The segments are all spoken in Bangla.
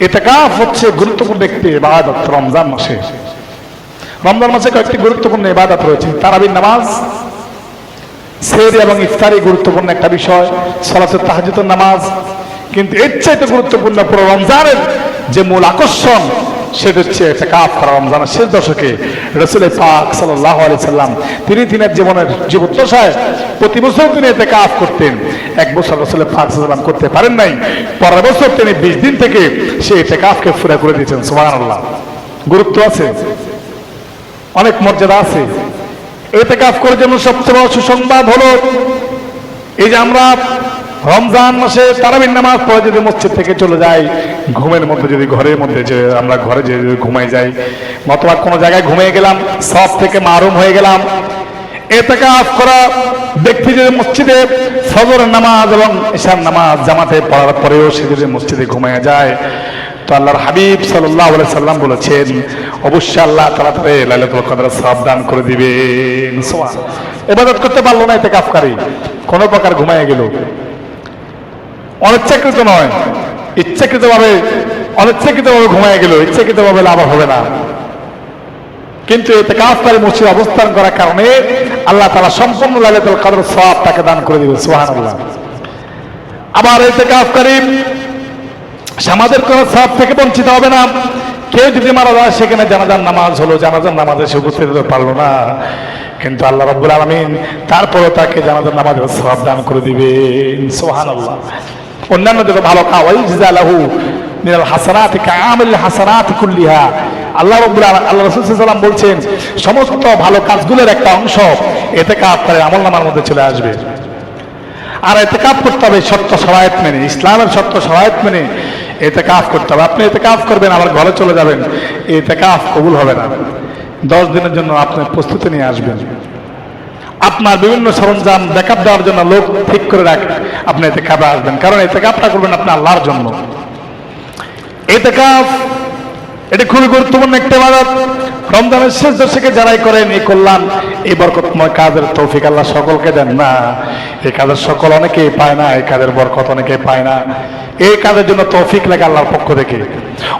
ইতিকাফ হচ্ছে গুরুত্বপূর্ণ একটি ইবাদত। রমজান মাসে কয়েকটি গুরুত্বপূর্ণ ইবাদত রয়েছে। তারাবির নামাজ, সেহরি এবং ইফতারি গুরুত্বপূর্ণ একটা বিষয়, সালাতুত তাহাজ্জুদের নামাজ। কিন্তু এর চাইতে গুরুত্বপূর্ণ পুরো রমজানের যে মূল আকর্ষণ, সেটা হচ্ছে ইতিকাফ করা। রমজানের শেষ দশকে রাসূল পাক সাল্লাল্লাহু আলাইহি সাল্লাম তিনি জীবনের জীবদ্দশায় প্রতি বছর তিনি ইতিকাফ করতেন। এক বছর রাসূল পাক সাল্লাল্লাহু আলাইহি সাল্লাম করতে পারেন নাই, পরের বছর তিনি 20 দিন থেকে সেই ইতিকাফকে পুরা করে দিয়েছেন। সুবহানাল্লাহ। গুরুত্ব আছে, অনেক মর্যাদা আছে। ইতিকাফ করার জন্য সবচেয়ে বড় সুসংবাদ হলো এই যে আমরা রমজান মাসে তারাবির নামাজ পড়ে যদি মসজিদ থেকে চলে যাই, ঘুমের মধ্যে যদি ঘরের মধ্যে যে আমরা ঘরে যে ঘুমাই যাই, অথবা কোনো জায়গায় ঘুমিয়ে গেলাম, সব থেকে মাহরুম হয়ে গেলাম, ইতিকাফ করা ব্যক্তি যদি মসজিদে ফজরের নামাজ এবং ইশার নামাজ জামাতে পড়ার পরেও সে যদি মসজিদে ঘুমিয়ে যায়, তো আল্লাহর হাবিব সাল্লাল্লাহু আলাইহি সাল্লাম বলেছেন অবশ্যই আল্লাহ তাআলা তারে লাইলাতুল কদরের সওয়াব দান করে দিবেন। সুবহানাল্লাহ। ইবাদত করতে পারলো না ইতিকাফকারী, কোনো প্রকার ঘুমিয়ে গেল, অনিচ্ছাকৃত নয়, ইচ্ছাকৃতভাবে অনিচ্ছাকৃতভাবে ঘুমিয়ে গেল, ইচ্ছাকৃতভাবে লাভ হবে না। কিন্তু ইতিকাফকারী মসজিদে অবস্থান করার কারণে আল্লাহ তাআলা সম্পূর্ণ লাইলাতুল কদরের সওয়াব তাকে দান করে দিবেন। সুবহানাল্লাহ। আবার ইতিকাফকারী সমাজের কোন সওয়াব থেকে বঞ্চিত হবে না। কেউ যদি মারা যায়, সেখানে জানাজার নামাজ হলো, জানাজার নামাজে সে উপস্থিত হতে পারলো না, কিন্তু আল্লাহ রাব্বুল আলামিন তারপরে তাকে জানাজার নামাজের সওয়াব দান করে দিবেন। সুবহানাল্লাহ। অন্যান্য যত ভালো কাজ, ওয়াইজালাহু মিনাল হাসানাতি কাআমিল হাসানাতি কুল্লিহা, আল্লাহ রাব্বুল আলামিন আল্লাহ রাসূল সাল্লাল্লাহু আলাইহি ওয়াসাল্লাম বলছেন সমস্ত ভালো কাজগুলোর একটা অংশ ইতিকাফকারী আমলনামার মধ্যে চলে আসবে। আর ইতিকাফ করতে হবে শর্ত শরায়েত মেনে, ইসলামের শর্ত শরায়েত মেনে ইতিকাফ করতে হবে। আপনি ইতিকাফ করবেন আবার ঘরে চলে যাবেন, ইতিকাফ কবুল হবে না। 10 দিনের জন্য আপনি প্রস্তুতি নিয়ে আসবেন, আপনার বিভিন্ন সরঞ্জাম ব্যাকআপ দেওয়ার জন্য লোক ঠিক করে রাখেন, আপনি ইতিকাফে আসবেন, কারণ ইতিকাফটা করবেন আপনি আল্লাহর জন্য। ইতিকাফ এটা খুবই গুরুত্বপূর্ণ একটা ইবাদত। রমজানের শেষ দশকে যারাই করেন এই কল্যাণ, এই বরকতময় কাজের তৌফিক আল্লাহ সকলকে দেন না। এই কাজের সকল অনেকেই পায় না, এই কাজের বরকত অনেকেই পায় না। এই কাজের জন্য তৌফিক লাগে আল্লাহর পক্ষ থেকে।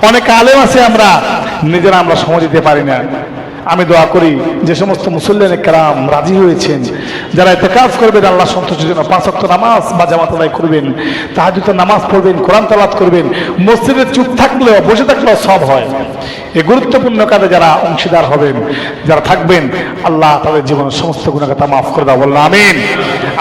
অনেক আলেম আছে আমরা নিজেরা আমরা সময় দিতে পারি না। আমি দোয়া করি যে সমস্ত মুসল্লিয়ানে কেরাম রাজি হয়েছেন, যারা ইতিকাফ করবেন আল্লাহ সন্তুষ্টির জন্য 5 ওয়াক্ত নামাজ বা জামাত আদায় করবেন, তাহাজ্জুদের নামাজ পড়বেন, কোরআন তেলাওয়াত করবেন, মসজিদে চুপ থাকলেও বসে থাকলেও সব হয়। এই গুরুত্বপূর্ণ কাজে যারা অংশীদার হবেন, যারা থাকবেন, আল্লাহ তাদের জীবনের সমস্ত গুনাহ খাতা মাফ করে দাও, বলুন আমিন।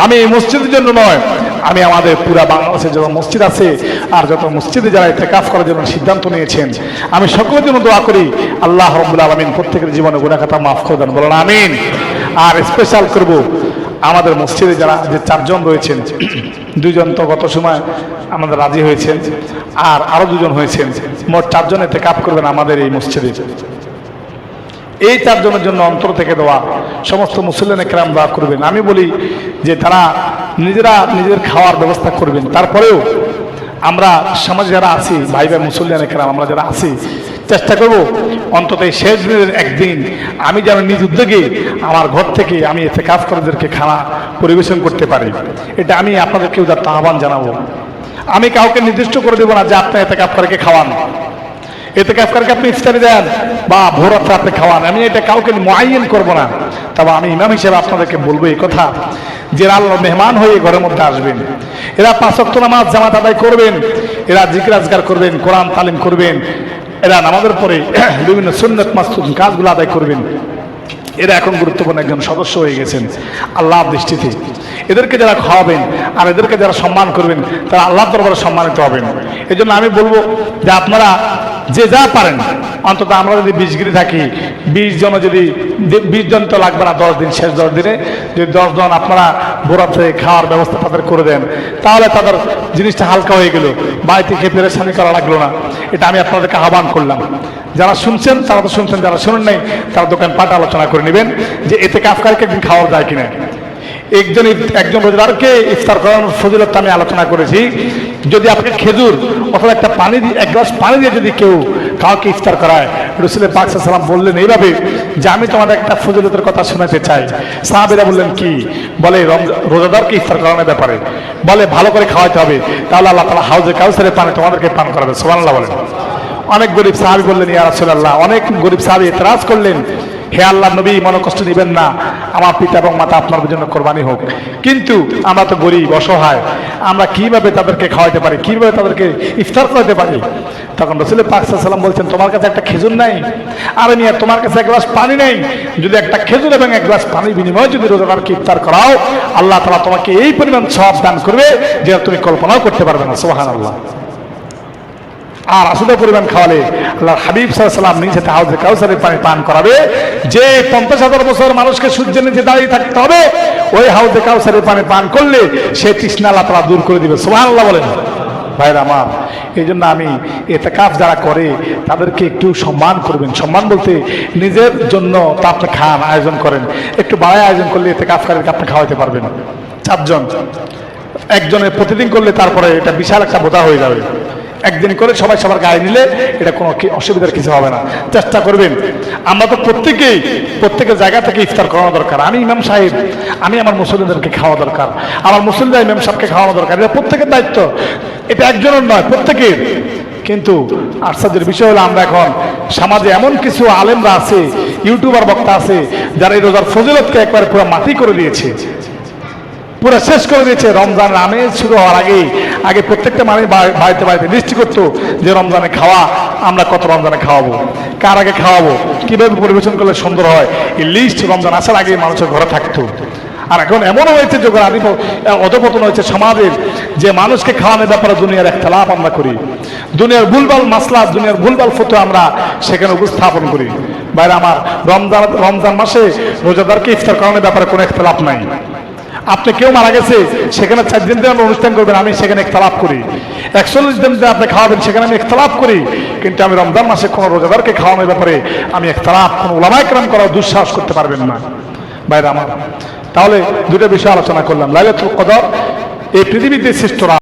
আমি এই মসজিদের জন্য নয়, আমি আমাদের পুরা বাংলাদেশে যত মসজিদ আছে আর যত মসজিদে যারা ইতিকাফ করার জন্য সিদ্ধান্ত নিয়েছেন, আমি সকলের জন্য দোয়া করি আল্লাহ রাব্বুল আলামিন প্রত্যেকের জীবনে গুনাহ খাতা মাফ করে দেন, বলুন আমিন। আর স্পেশাল করব আমাদের মসজিদে যারা যে 4 জন রয়েছেন, 2 জন তো গত সময় আমাদের রাজি হয়েছেন, আর আরো 2 জন হয়েছেন, মোট 4 জন ইতিকাফ করবেন আমাদের এই মসজিদে। এই 4 জনের জন্য অন্তর থেকে দোয়া, সমস্ত মুসল্লিয়ানে কেরাম দোয়া করবেন। আমি বলি যে তারা নিজেরা নিজের খাওয়ার ব্যবস্থা করবেন, তারপরেও আমরা সমাজে যারা আছি, ভাই ভাই মুসল্লিয়ানে কেরাম আমরা যারা আছি, চেষ্টা করব অন্তত এই শেষ দিনের একদিন আমি যেন নিজ উদ্যোগে আমার ঘর থেকে আমি ইতিকাফকারীদেরকে খানা পরিবেশন করতে পারি। এটা আমি আপনাদেরকে উদাত্ত আহ্বান জানাবো। আমি কাউকে নির্দিষ্ট করে দেবো না যে আপনি ইতিকাফকারীকে খাওয়ান, ইতিকাফকারীকে আপনি ইফতারি দেন বা ভোর রাতে আপনি খাওয়ান, আমি এটা কাউকে মুআয়্যান করব না। তবে আমি ইমাম হিসেবে আপনাদেরকে বলবো এই কথা যে আল্লাহর মেহমান হয়ে ঘরের মধ্যে আসবেন, এরা 5 ওয়াক্ত নামাজ জামাত আদায় করবেন, এরা জিকির আজকার করবেন, কোরআন তালিম করবেন, এরা নামাজের পরে বিভিন্ন সুন্নাত মাসনুন কাজগুলো আদায় করবেন। এরা এখন গুরুত্বপূর্ণ একজন সদস্য হয়ে গেছেন আল্লাহর দৃষ্টিতে। এদেরকে যারা খাওয়াবেন আর এদেরকে যারা সম্মান করবেন, তারা আল্লাহর দরবারে সম্মানিত হবেন। এই জন্য আমি বলবো যে আপনারা যে যা পারেন, অন্তত আমরা যদি 20 গিরি থাকি, 20 জন যদি 20 জন তো লাগবে না, 10 দিন শেষ 10 দিনে যদি 10 জন আপনারা ভোরাতে খাওয়ার ব্যবস্থা তাদের করে দেন, তাহলে তাদের জিনিসটা হালকা হয়ে গেল, বাড়িতে খেয়ে পেরেশানি করা লাগলো না। এটা আমি আপনাদেরকে আহ্বান করলাম। যারা শুনছেন তারা তো শুনছেন, যারা শুনেন নাই তারা দোকান পাটে আলোচনা করে নেবেন যে ইতিকাফকারীকে একদিন খাওয়া যায় কিনা। একজন রোজাদারকে ইফতার করানোর ফজিলত আমি আলোচনা করেছি। যদি আপনাকে খেজুর অথবা একটা পানি দিয়ে, 1 গ্লাস পানি দিয়ে যদি কেউ কাউকে ইফতার করায়, রাসূল পাক সাল্লাল্লাহু আলাইহি ওয়াসাল্লাম বললেন এইভাবে যে আমি তোমাদের একটা ফজিলতের কথা শোনাতে চাই। সাহাবীরা বললেন কি? বলে রোজাদারকে ইফতার করানোর ব্যাপারে, বলে ভালো করে খাওয়াতে হবে, তাহলে আল্লাহ তাআলা হাউজে কাউসারের পানি তোমাদেরকে পান করাবে। সুবহানাল্লাহ বলেন। অনেক গরিব সাহাবী বললেন, ইয়া রাসূলুল্লাহ, অনেক গরিব সাহাবী এতরাজ করলেন, হে আল্লাহর নবী, মনে কষ্ট নেবেন না, আমার পিতা এবং মাতা আপনার জন্য কোরবানি হোক, কিন্তু আমরা তো গরিব অসহায়, আমরা কিভাবে তাদেরকে খাওয়াতে পারি, কিভাবে তাদেরকে ইফতার করাতে পারি? তখন রাসূল পাক সাল্লাল্লাহু আলাইহি ওয়াসাল্লাম বলছেন, তোমার কাছে একটা খেজুর নাই? আরে মিয়া, তোমার কাছে এক গ্লাস পানি নেই? যদি একটা খেজুর এবং এক গ্লাস পানির বিনিময়ে যদি রোজাদারকে ইফতার করাও, আল্লাহ তাআলা তোমাকে এই পরিমাণ সওয়াব দান করবে যেটা তুমি কল্পনাও করতে পারবে না। সুবহানাল্লাহ। আর আসলে পরিমাণ খাওয়ালে আল্লাহর হাবিব সাল্লাল্লাহু আলাইহি ওয়াসাল্লাম নিজে হাউজে কাউসারের পানি পান করাবে, যে 50,000 বছর মানুষকে সূর্যের নিচে দাঁড়িয়ে থাকতে হবে, ওই হাউজে কাউসারের পানি পান করলে সে তৃষ্ণা আল্লাহ তাআলা দূর করে দিবে। সুবহানাল্লাহ বলেন। ভাইরা আমার, এই জন্য আমি ইতিকাফ যারা করে তাদেরকে একটু সম্মান করবেন। সম্মান বলতে নিজের জন্য তা আপনি খান, আয়োজন করেন, একটু বাড়ায় আয়োজন করলে ইতিকাফকারীকে আপনি খাওয়াতে পারবেন। 4 জন, একজনের প্রতিদিন করলে তারপরে এটা বিশাল একটা বোঝা হয়ে যাবে। একদিন করে সবাই সবার গায়ে নিলে এটা কোনো অসুবিধার কিছু হবে না। চেষ্টা করবেন। আমরা তো প্রত্যেকের জায়গা থেকে ইফতার করানো দরকার। আমি ইমাম সাহেব, আমি আমার মুসল্লিদেরকে খাওয়া দরকার, আমার মুসল্লিরা ইমাম সাহেবকে খাওয়ানো দরকার। এটা প্রত্যেকের দায়িত্ব, এটা একজনের নয়, প্রত্যেকের। কিন্তু আশ্চর্যের বিষয় হলো, আমরা এখন সমাজে এমন কিছু আলেমরা আছে, ইউটিউবার বক্তা আছে, যারা এই রোজার ফজিলতকে একবারে পুরো মাটি করে দিয়েছে, পুরো শেষ করে দিয়েছে। রমজান আমেজ শুরু হওয়ার আগে প্রত্যেকটা মানুষ বাড়িতে বাড়িতে লিস্টি করতো যে রমজানে খাওয়া, আমরা কত রমজানে খাওয়াবো, কার আগে খাওয়াবো, কিভাবে পরিবেশন করলে সুন্দর হয়, এই লিস্ট রমজান আসার আগে মানুষের ঘরে থাকতো। আর এখন এমন হয়েছে, যখন অধপতন হয়েছে সমাজের, যে মানুষকে খাওয়ানোর ব্যাপারে দুনিয়ার একতলাপ আমরা করি, দুনিয়ার ভুলভাল মাসলা, দুনিয়ার ভুলভাল ফতোয়া আমরা সেখানে উপস্থাপন করি। বাইরে আমার, রমজান মাসে রোজাদারকে ইফতার করানোর ব্যাপারে কোনো একতলাপ নাই। আপনি কেউ মারা গেছে, সেখানে 4 দিন ধরে অনুষ্ঠান করবেন, আমি সেখানে ইখতিলাফ করি। 41 দিন ধরে আপনি খাওয়াবেন, সেখানে আমি ইখতিলাফ করি। কিন্তু আমি রমজান মাসে কোনো রোজাদারকে খাওয়ানোর ব্যাপারে আমি ইখতিলাফ, কোনো উলামায়ে কেরাম করার দুঃসাহস করতে পারবেন না। ভাইরা আমার, তাহলে দুটো বিষয় আলোচনা করলাম। লাইলাতুল কদর এই পৃথিবীতে শ্রেষ্ঠ রাত।